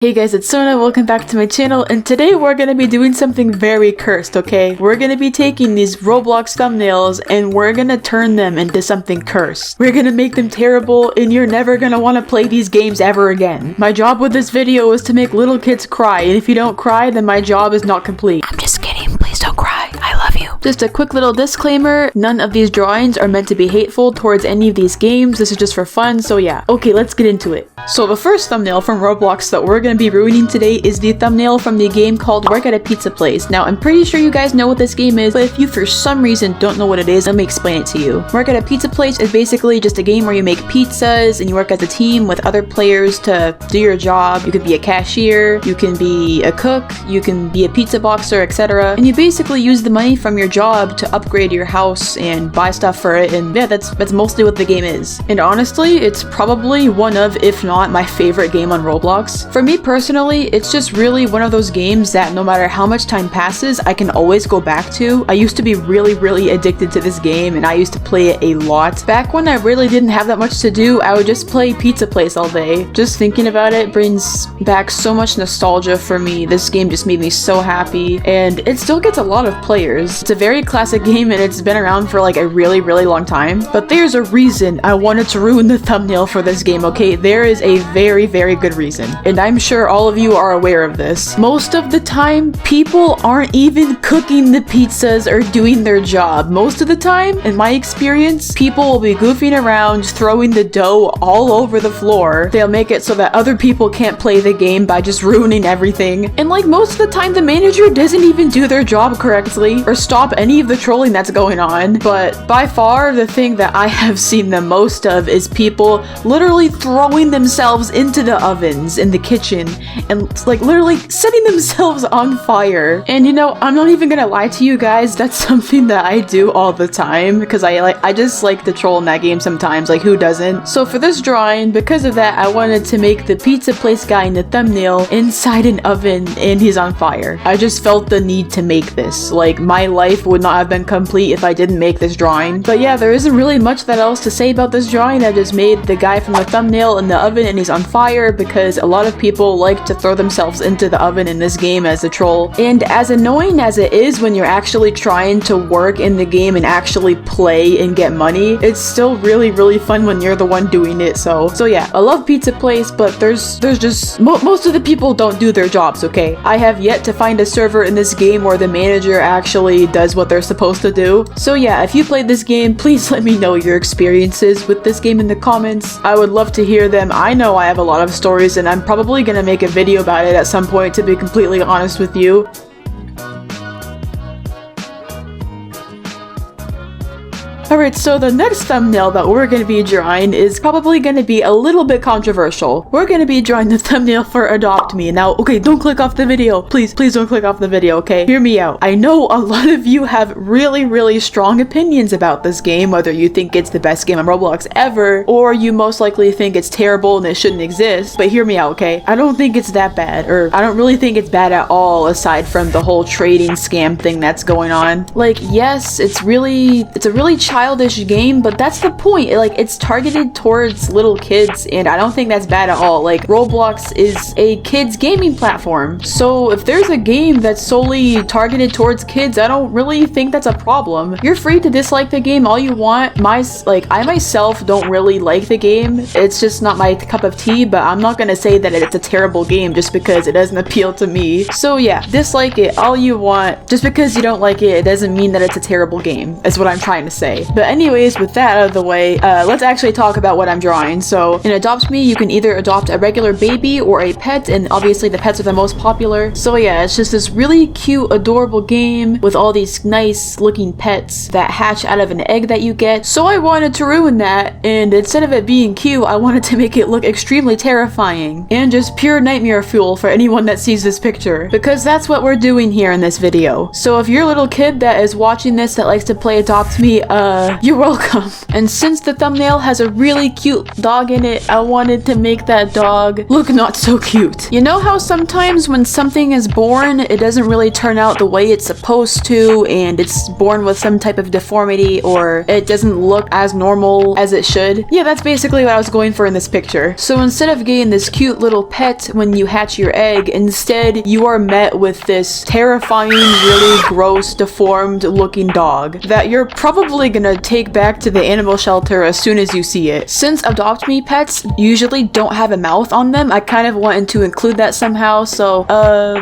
Hey guys, it's Sona, welcome back to my channel, and today we're gonna be doing something very cursed, okay? We're gonna be taking these Roblox thumbnails and we're gonna turn them into something cursed. We're gonna make them terrible and you're never gonna want to play these games ever again. My job with this video is to make little kids cry, and if you don't cry, then my job is not complete. I'm just kidding, please don't cry. I love you. Just a quick little disclaimer, none of these drawings are meant to be hateful towards any of these games. This is just for fun, so yeah. Okay, let's get into it. So the first thumbnail from Roblox that we're gonna be ruining today is the thumbnail from the game called Work at a Pizza Place. Now, I'm pretty sure you guys know what this game is, but if you for some reason don't know what it is, let me explain it to you. Work at a Pizza Place is basically just a game where you make pizzas and you work as a team with other players to do your job. You could be a cashier, you can be a cook, you can be a pizza boxer, etc. And you basically use the money from your job to upgrade your house and buy stuff for it, and yeah, that's mostly what the game is. And honestly, it's probably one of, if not my favorite game on Roblox. For me personally, it's just really one of those games that no matter how much time passes, I can always go back to. I used to be really addicted to this game and I used to play it a lot. Back when I really didn't have that much to do, I would just play Pizza Place all day. Just thinking about it brings back so much nostalgia for me. This game just made me so happy, and it still gets a lot of players. It's a very classic game and it's been around for like a really long time. But there's a reason I wanted to ruin the thumbnail for this game, okay? There is a very good reason, and I'm sure all of you are aware of this. Most of the time, people aren't even cooking the pizzas or doing their job. Most of the time, in my experience, people will be goofing around, throwing the dough all over the floor. They'll make it so that other people can't play the game by just ruining everything. And like most of the time, the manager doesn't even do their job correctly or stop any of the trolling that's going on. But by far, the thing that I have seen the most of is people literally throwing themselves into the ovens in the kitchen and like literally setting themselves on fire. And you know, I'm not even gonna lie to you guys, that's something that I do all the time because I just like to troll in that game sometimes, like who doesn't? So for this drawing, because of that, I wanted to make the pizza place guy in the thumbnail inside an oven and he's on fire. I just felt the need to make this. Like my life would not have been complete if I didn't make this drawing. But yeah, there isn't really much that else to say about this drawing. I just made the guy from the thumbnail in the oven and he's on fire because a lot of people like to throw themselves into the oven in this game as a troll. And as annoying as it is when you're actually trying to work in the game and actually play and get money, it's still really fun when you're the one doing it. So yeah, I love Pizza Place, but there's just most of the people don't do their jobs, okay? I have yet to find a server in this game where the manager actually does what they're supposed to do. So yeah, if you played this game, please let me know your experiences with this game in the comments. I would love to hear them. I know I have a lot of stories and I'm probably gonna make a video about it at some point, to be completely honest with you. Alright, so the next thumbnail that we're going to be drawing is probably going to be a little bit controversial. We're going to be drawing the thumbnail for Adopt Me. Now, okay, don't click off the video. Please don't click off the video, okay? Hear me out. I know a lot of you have really strong opinions about this game, whether you think it's the best game on Roblox ever, or you most likely think it's terrible and it shouldn't exist. But hear me out, okay? I don't think it's that bad, or I don't really think it's bad at all, aside from the whole trading scam thing that's going on. Like, yes, it's a really childish game, but that's the point. It's targeted towards little kids, and I don't think that's bad at all. Like, Roblox is a kids gaming platform, so if there's a game that's solely targeted towards kids, I don't really think that's a problem. You're free to dislike the game all you want. I myself don't really like the game. It's just not my cup of tea, but I'm not gonna say that it's a terrible game just because it doesn't appeal to me. So yeah, dislike it all you want. Just because you don't like it, it doesn't mean that it's a terrible game, is what I'm trying to say. But anyways, with that out of the way, let's actually talk about what I'm drawing. So in Adopt Me, you can either adopt a regular baby or a pet, and obviously the pets are the most popular. So yeah, it's just this really cute, adorable game with all these nice looking pets that hatch out of an egg that you get. So I wanted to ruin that, and instead of it being cute, I wanted to make it look extremely terrifying and just pure nightmare fuel for anyone that sees this picture, because that's what we're doing here in this video. So if you're a little kid that is watching this that likes to play Adopt Me, You're welcome. And since the thumbnail has a really cute dog in it, I wanted to make that dog look not so cute. You know how sometimes when something is born, it doesn't really turn out the way it's supposed to, and it's born with some type of deformity, or it doesn't look as normal as it should? Yeah, that's basically what I was going for in this picture. So instead of getting this cute little pet when you hatch your egg, instead you are met with this terrifying, really gross, deformed looking dog that you're probably gonna take back to the animal shelter as soon as you see it. Since Adopt Me pets usually don't have a mouth on them, I kind of wanted to include that somehow. So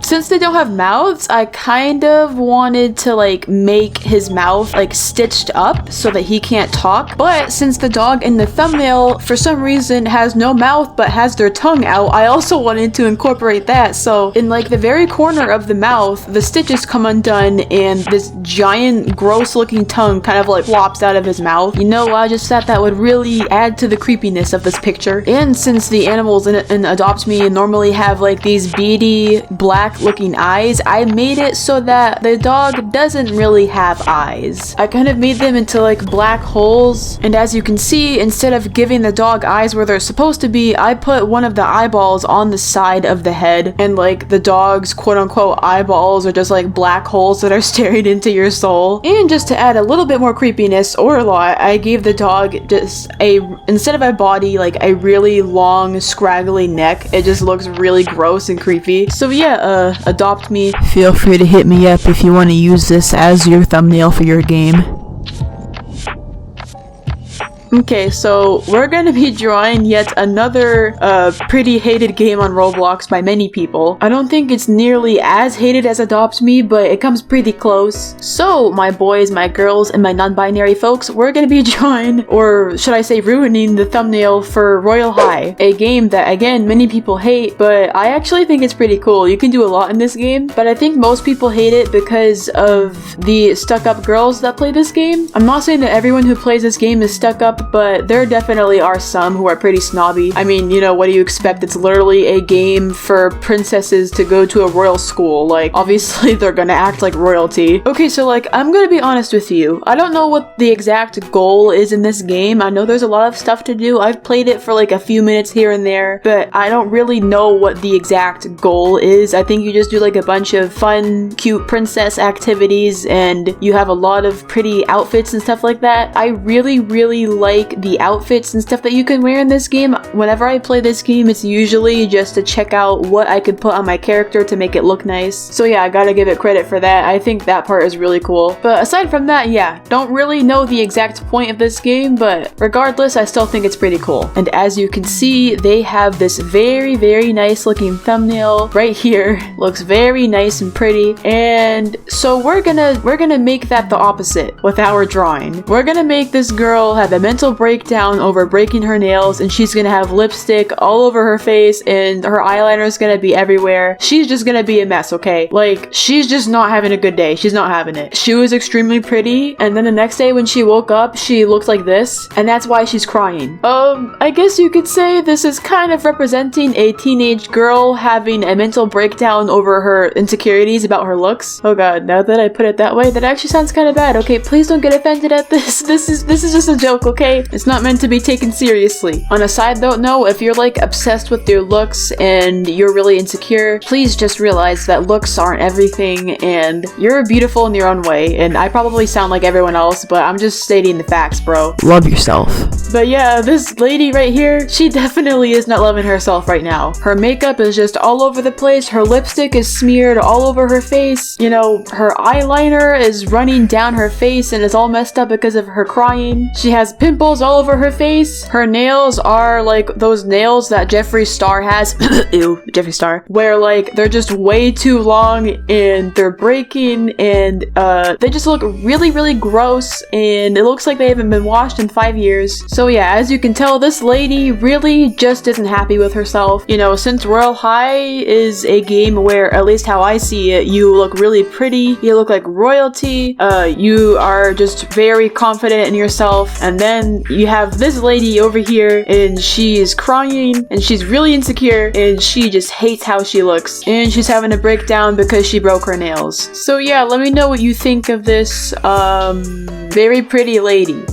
since they don't have mouths, I kind of wanted to like make his mouth like stitched up so that he can't talk. But since the dog in the thumbnail for some reason has no mouth but has their tongue out, I also wanted to incorporate that. So in like the very corner of the mouth, the stitches come undone and this giant gross looking tongue kind of like flops out of his mouth. You know, I just thought that would really add to the creepiness of this picture. And since the animals in Adopt Me normally have like these beady black looking eyes, I made it so that the dog doesn't really have eyes. I kind of made them into like black holes, and as you can see, instead of giving the dog eyes where they're supposed to be, I put one of the eyeballs on the side of the head, and like the dog's quote unquote eyeballs are just like black holes that are staring into your soul. And just to add a little bit more creepiness, or a lot, I gave the dog just instead of a body, like a really long scraggly neck. It just looks really gross and creepy. So yeah, Adopt Me. Feel free to hit me up if you want to use this as your thumbnail for your game. Okay, so we're gonna be drawing yet another pretty hated game on Roblox by many people. I don't think it's nearly as hated as Adopt Me, but it comes pretty close. So, my boys, my girls, and my non-binary folks, we're gonna be drawing, or should I say ruining, the thumbnail for Royal High, a game that, again, many people hate, but I actually think it's pretty cool. You can do a lot in this game, but I think most people hate it because of the stuck-up girls that play this game. I'm not saying that everyone who plays this game is stuck up, but there definitely are some who are pretty snobby. I mean, you know, what do you expect? It's literally a game for princesses to go to a royal school. Like, obviously they're gonna act like royalty. Okay, so like, I'm gonna be honest with you. I don't know what the exact goal is in this game. I know there's a lot of stuff to do. I've played it for like a few minutes here and there, but I don't really know what the exact goal is. I think you just do like a bunch of fun, cute princess activities, and you have a lot of pretty outfits and stuff like that. I really, really like the outfits and stuff that you can wear in this game. Whenever I play this game, it's usually just to check out what I could put on my character to make it look nice. So yeah, I gotta give it credit for that. I think that part is really cool. But aside from that, yeah, don't really know the exact point of this game, but regardless, I still think it's pretty cool. And as you can see, they have this very, very nice looking thumbnail right here. Looks very nice and pretty. And so we're gonna make that the opposite with our drawing. We're gonna make this girl have a mental breakdown over breaking her nails, and she's gonna have lipstick all over her face, and her eyeliner is gonna be everywhere. She's just gonna be a mess, okay? Like, she's just not having a good day. She's not having it. She was extremely pretty, and then the next day when she woke up, she looked like this, and that's why she's crying. I guess you could say this is kind of representing a teenage girl having a mental breakdown over her insecurities about her looks. Oh god, now that I put it that way, that actually sounds kind of bad. Okay, please don't get offended at this. This is just a joke, okay? It's not meant to be taken seriously. On a side note, no, if you're like obsessed with your looks and you're really insecure, please just realize that looks aren't everything, and you're beautiful in your own way. And I probably sound like everyone else, but I'm just stating the facts, bro. Love yourself. But yeah, this lady right here, she definitely is not loving herself right now. Her makeup is just all over the place. Her lipstick is smeared all over her face. You know, her eyeliner is running down her face and is all messed up because of her crying. She has pimples all over her face. Her nails are like those nails that Jeffree Star has. Ew, Jeffree Star. Where like they're just way too long and they're breaking, and they just look really, really gross, and it looks like they haven't been washed in 5 years. So yeah, as you can tell, this lady really just isn't happy with herself. You know, since Royal High is a game where, at least how I see it, you look really pretty, you look like royalty, you are just very confident in yourself, and then then you have this lady over here, and she is crying, and she's really insecure, and she just hates how she looks, and she's having a breakdown because she broke her nails. So yeah, let me know what you think of this, very pretty lady.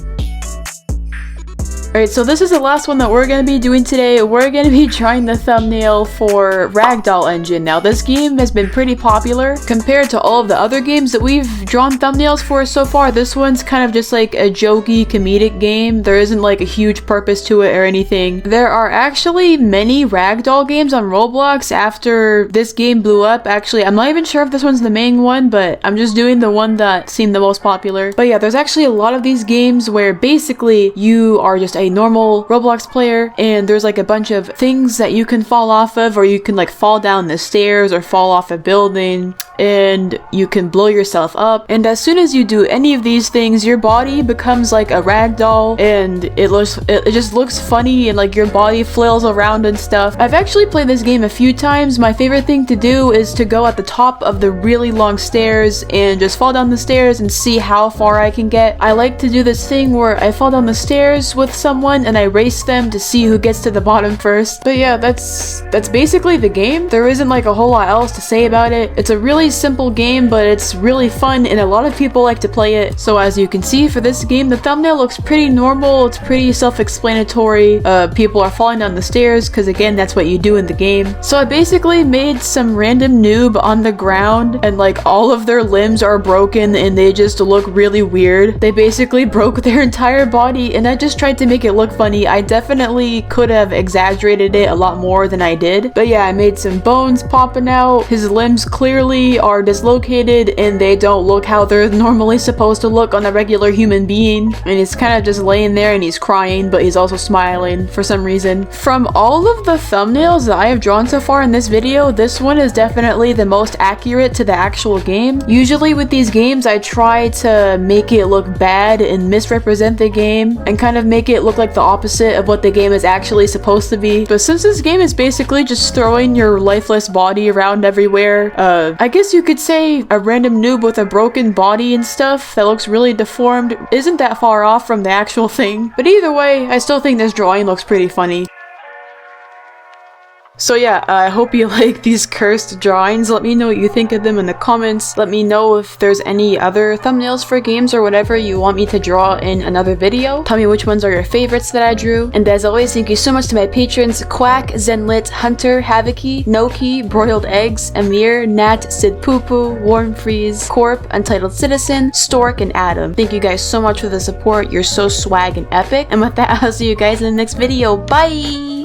Alright, so this is the last one that we're going to be doing today. We're going to be trying the thumbnail for Ragdoll Engine. Now, this game has been pretty popular compared to all of the other games that we've drawn thumbnails for so far. This one's kind of just like a jokey, comedic game. There isn't like a huge purpose to it or anything. There are actually many Ragdoll games on Roblox after this game blew up. Actually, I'm not even sure if this one's the main one, but I'm just doing the one that seemed the most popular. But yeah, there's actually a lot of these games where basically you are just a normal Roblox player, and there's like a bunch of things that you can fall off of, or you can like fall down the stairs or fall off a building, and you can blow yourself up. And as soon as you do any of these things, your body becomes like a ragdoll, and it just looks funny, and like your body flails around and stuff. I've actually played this game a few times. My favorite thing to do is to go at the top of the really long stairs and just fall down the stairs and see how far I can get. I like to do this thing where I fall down the stairs with someone and I race them to see who gets to the bottom first. But yeah, that's basically the game. There isn't like a whole lot else to say about it. It's a really simple game, but it's really fun, and a lot of people like to play it. So as you can see for this game, the thumbnail looks pretty normal. It's pretty self-explanatory. People are falling down the stairs because again, that's what you do in the game. So I basically made some random noob on the ground, and like all of their limbs are broken and they just look really weird. They basically broke their entire body, and I just tried to make it look funny. I definitely could have exaggerated it a lot more than I did. But yeah, I made some bones popping out. His limbs clearly are dislocated and they don't look how they're normally supposed to look on a regular human being. And he's kind of just laying there and he's crying, but he's also smiling for some reason. From all of the thumbnails that I have drawn so far in this video, this one is definitely the most accurate to the actual game. Usually with these games, I try to make it look bad and misrepresent the game and kind of make it look like the opposite of what the game is actually supposed to be. But since this game is basically just throwing your lifeless body around everywhere, I guess you could say a random noob with a broken body and stuff that looks really deformed isn't that far off from the actual thing. But either way, I still think this drawing looks pretty funny. So yeah, I hope you like these cursed drawings. Let me know what you think of them in the comments. Let me know if there's any other thumbnails for games or whatever you want me to draw in another video. Tell me which ones are your favorites that I drew. And as always, thank you so much to my patrons: Quack, Zenlit, Hunter, Havocy, Noki, Broiled Eggs, Amir, Nat, Sid Poopoo, Warm Freeze, Corp, Untitled Citizen, Stork, and Adam. Thank you guys so much for the support. You're so swag and epic. And with that, I'll see you guys in the next video. Bye!